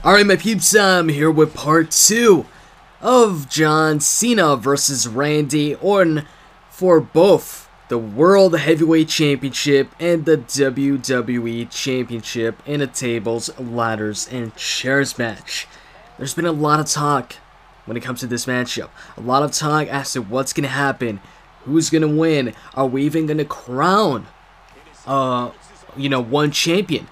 Alright my peeps, I'm here with part 2 of John Cena versus Randy Orton for both the World Heavyweight Championship and the WWE Championship in a tables, ladders, and chairs match. There's been a lot of talk when it comes to this matchup. A lot of talk as to what's going to happen, who's going to win, are we even going to crown, one champion?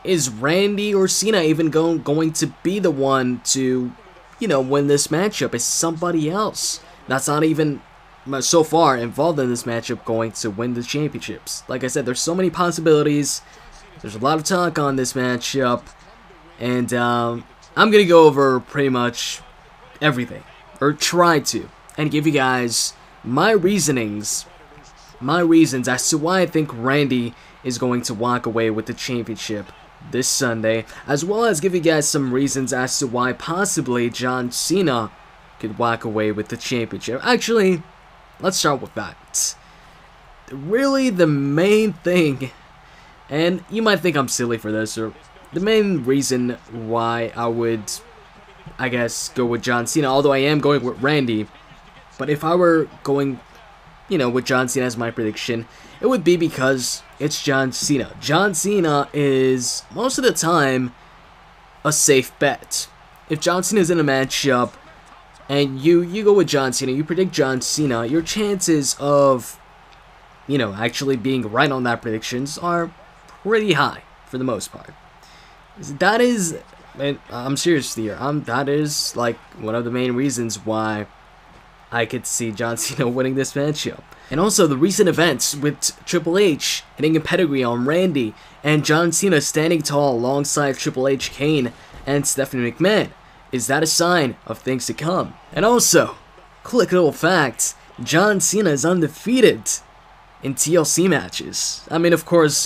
Is Randy or Cena even going to be the one to, win this matchup? Is somebody else that's not even so far involved in this matchup going to win the championships? Like I said, there's so many possibilities. There's a lot of talk on this matchup, and I'm gonna go over pretty much everything, or try to, and give you guys my reasons as to why I think Randy is going to walk away with the championship this Sunday, as well as give you guys some reasons as to why possibly John Cena could walk away with the championship. Actually, let's start with that. Really, the main thing, and you might think I'm silly for this, or the main reason why I would, I guess, go with John Cena, although I am going with Randy, but if I were going, with John Cena as my prediction, it would be because it's John Cena. John Cena is, most of the time, a safe bet. If John Cena is in a matchup, and you go with John Cena, you predict John Cena, your chances of, actually being right on that predictions are pretty high, for the most part. That is, and I'm serious here, that is, like, one of the main reasons why I could see John Cena winning this matchup. And also the recent events with Triple H hitting a pedigree on Randy and John Cena standing tall alongside Triple H, Kane, and Stephanie McMahon. Is that a sign of things to come? And also, quick little fact, John Cena is undefeated in TLC matches. I mean, of course,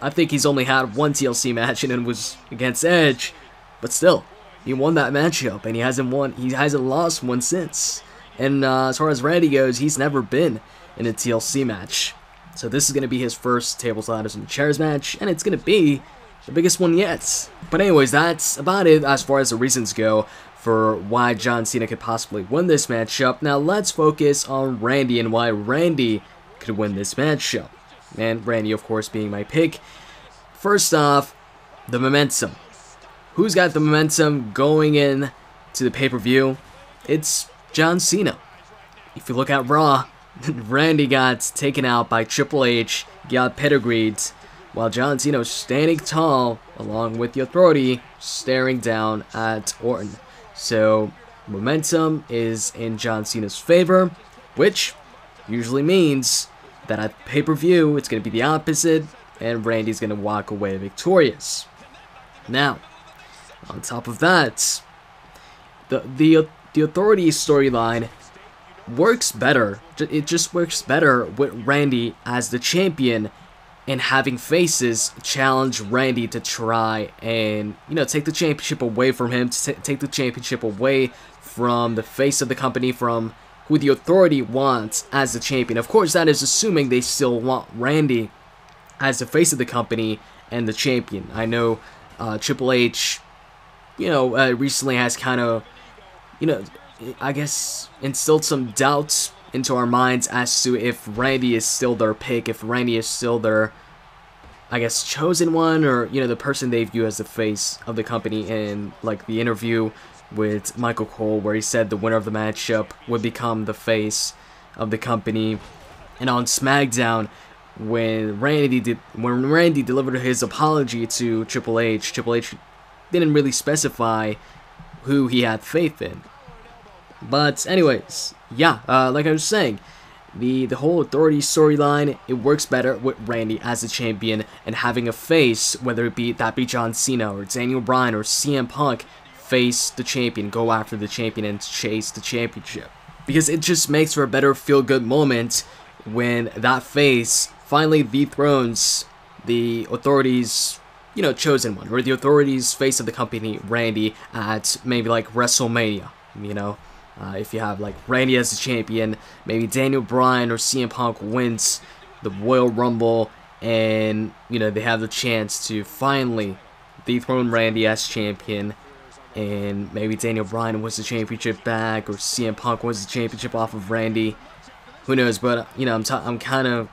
I think he's only had one TLC match and it was against Edge, but still, he won that matchup and he hasn't lost one since. And as far as Randy goes, he's never been in a TLC match. So this is going to be his first tables, ladders, and chairs match, and it's going to be the biggest one yet. But anyways, that's about it as far as the reasons go for why John Cena could possibly win this matchup. Now let's focus on Randy and why Randy could win this matchup. And Randy, of course, being my pick. First off, the momentum. Who's got the momentum going in to the pay-per-view? It's John Cena. If you look at Raw, Randy got taken out by Triple H, got pedigreed, while John Cena was standing tall along with the Authority, staring down at Orton. So, momentum is in John Cena's favor, which usually means that at pay-per-view, it's going to be the opposite, and Randy's going to walk away victorious. Now, on top of that, the Authority storyline works better. It just works better with Randy as the champion and having faces challenge Randy to try and, take the championship away from him, to take the championship away from the face of the company, from who the Authority wants as the champion. Of course, that is assuming they still want Randy as the face of the company and the champion. I know Triple H, recently has kind of, I guess, instilled some doubts into our minds as to if Randy is still their pick, if Randy is still their, I guess, chosen one, or, the person they view as the face of the company. In, like, the interview with Michael Cole, where he said the winner of the matchup would become the face of the company. And on SmackDown, when Randy delivered his apology to Triple H didn't really specify who he had faith in. But anyways, yeah, like I was saying, the whole Authority storyline, it works better with Randy as a champion and having a face, whether it be John Cena or Daniel Bryan or CM Punk, face the champion, go after the champion and chase the championship. Because it just makes for a better feel-good moment when that face finally dethrones the Authority's, chosen one, or the Authority's face of the company, Randy, at maybe like WrestleMania, if you have like Randy as the champion, maybe Daniel Bryan or CM Punk wins the Royal Rumble, and they have the chance to finally dethrone Randy as champion, and maybe Daniel Bryan wins the championship back, or CM Punk wins the championship off of Randy. Who knows? But you know, I'm kind of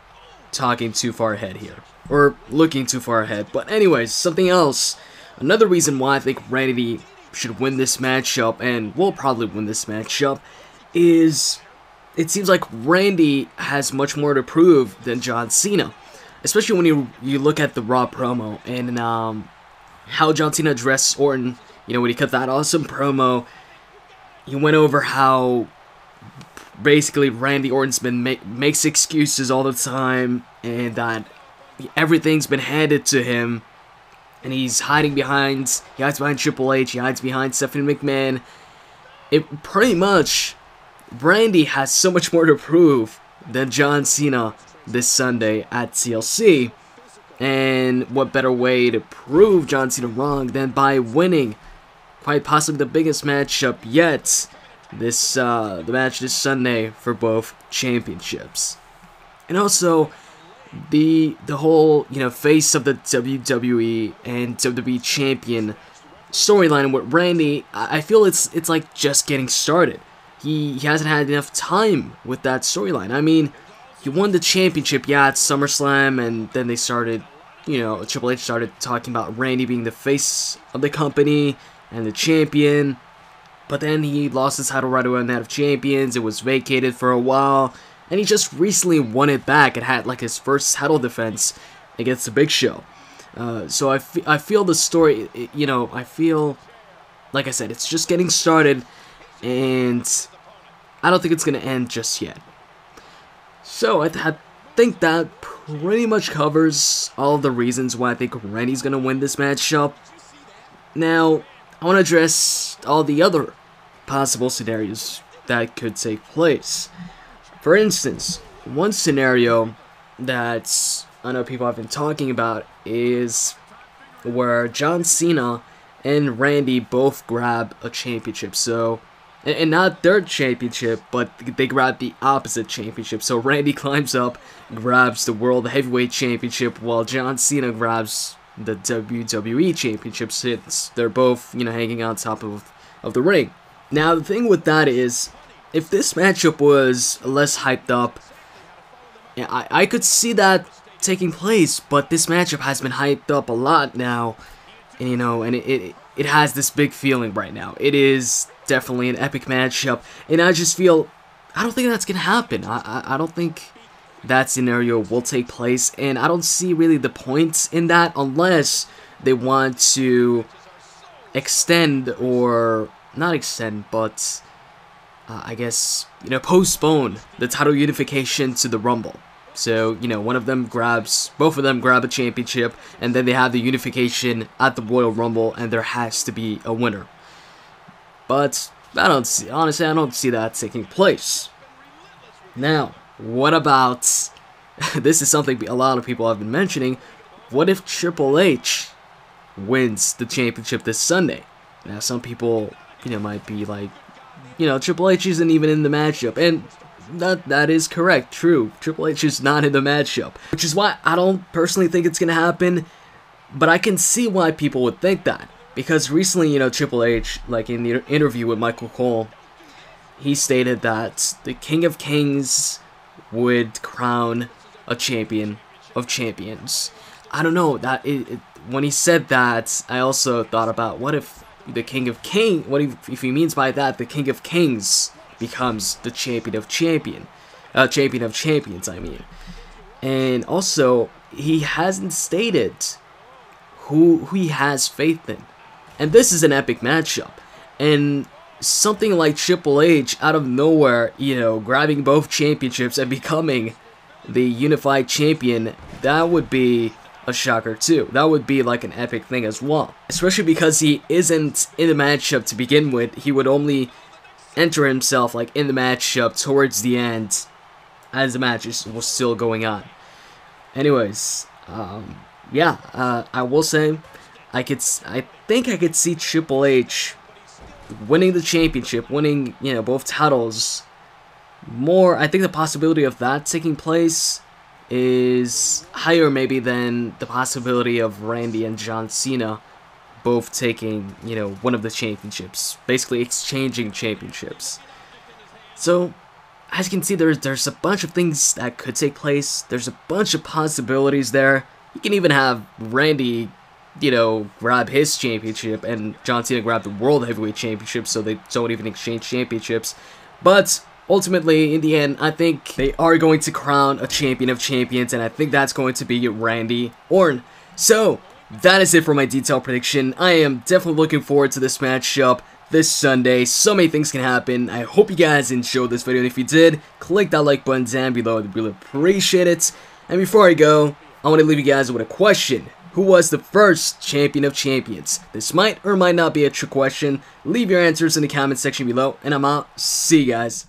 talking too far ahead here, or looking too far ahead. But anyways, something else. Another reason why I think Randy should win this matchup, and will probably win this matchup, is it seems like Randy has much more to prove than John Cena. Especially when you look at the Raw promo, and how John Cena addressed Orton. You know, when he cut that awesome promo, he went over how basically Randy Orton's been makes excuses all the time, and that everything's been handed to him. And he hides behind Triple H, he hides behind Stephanie McMahon. It pretty much, Randy has so much more to prove than John Cena this Sunday at TLC. And what better way to prove John Cena wrong than by winning quite possibly the biggest matchup yet, the match this Sunday for both championships. And also, the whole, you know, face of the WWE and WWE Champion storyline with Randy, I feel it's like just getting started. He hasn't had enough time with that storyline. I mean, he won the championship, yeah, at SummerSlam, and then they started, you know, Triple H started talking about Randy being the face of the company and the champion. But then he lost his title right away on Night of Champions. It was vacated for a while. And he just recently won it back and had like his first title defense against the Big Show. So I feel the story, you know, I feel, like I said, it's just getting started. And I don't think it's going to end just yet. So I think that pretty much covers all the reasons why I think Randy's going to win this matchup. Now, I want to address all the other possible scenarios that could take place. For instance, one scenario that I know people have been talking about is where John Cena and Randy both grab a championship. So, and not their championship, but they grab the opposite championship. So Randy climbs up, grabs the World Heavyweight Championship, while John Cena grabs the WWE Championship, since they're both, you know, hanging on top of the ring. Now, the thing with that is, if this matchup was less hyped up, I could see that taking place, but this matchup has been hyped up a lot now, and you know, and it has this big feeling right now. It is definitely an epic matchup, and I just feel, I don't think that's gonna happen. I don't think that scenario will take place, and I don't see really the point in that unless they want to extend, or not extend, but I guess, you know, postpone the title unification to the Rumble. So, you know, both of them grab a championship, and then they have the unification at the Royal Rumble, and there has to be a winner. But honestly, I don't see that taking place. Now, what about, this is something a lot of people have been mentioning, what if Triple H wins the championship this Sunday? Now, some people, you know, might be like, you know, Triple H isn't even in the matchup, and that is correct, true. Triple H is not in the matchup, which is why I don't personally think it's gonna happen, but I can see why people would think that, because recently, you know, Triple H, like in the interview with Michael Cole, he stated that the King of Kings would crown a champion of champions. I don't know, when he said that, I also thought about, what if the King of Kings, what if he means by that the King of Kings becomes the champion of champions, I mean. And also, he hasn't stated who he has faith in. And this is an epic matchup. And something like Triple H out of nowhere, you know, grabbing both championships and becoming the unified champion, that would be a shocker too. That would be like an epic thing as well. Especially because he isn't in the matchup to begin with. He would only enter himself like in the matchup towards the end as the match was still going on. Anyways, yeah, I will say I think I could see Triple H winning the championship, winning, you know, both titles. More, I think the possibility of that taking place is higher maybe than the possibility of Randy and John Cena both taking, you know, one of the championships, basically exchanging championships. So, as you can see, there's a bunch of things that could take place. There's a bunch of possibilities there. You can even have Randy, you know, grab his championship and John Cena grab the World Heavyweight Championship, so they don't even exchange championships. But ultimately, in the end, I think they are going to crown a champion of champions, and I think that's going to be Randy Orton. So, that is it for my detailed prediction. I am definitely looking forward to this matchup this Sunday. So many things can happen. I hope you guys enjoyed this video, and if you did, click that like button down below. I'd really appreciate it. And before I go, I want to leave you guys with a question. Who was the first champion of champions? This might or might not be a trick question. Leave your answers in the comment section below, and I'm out. See you guys.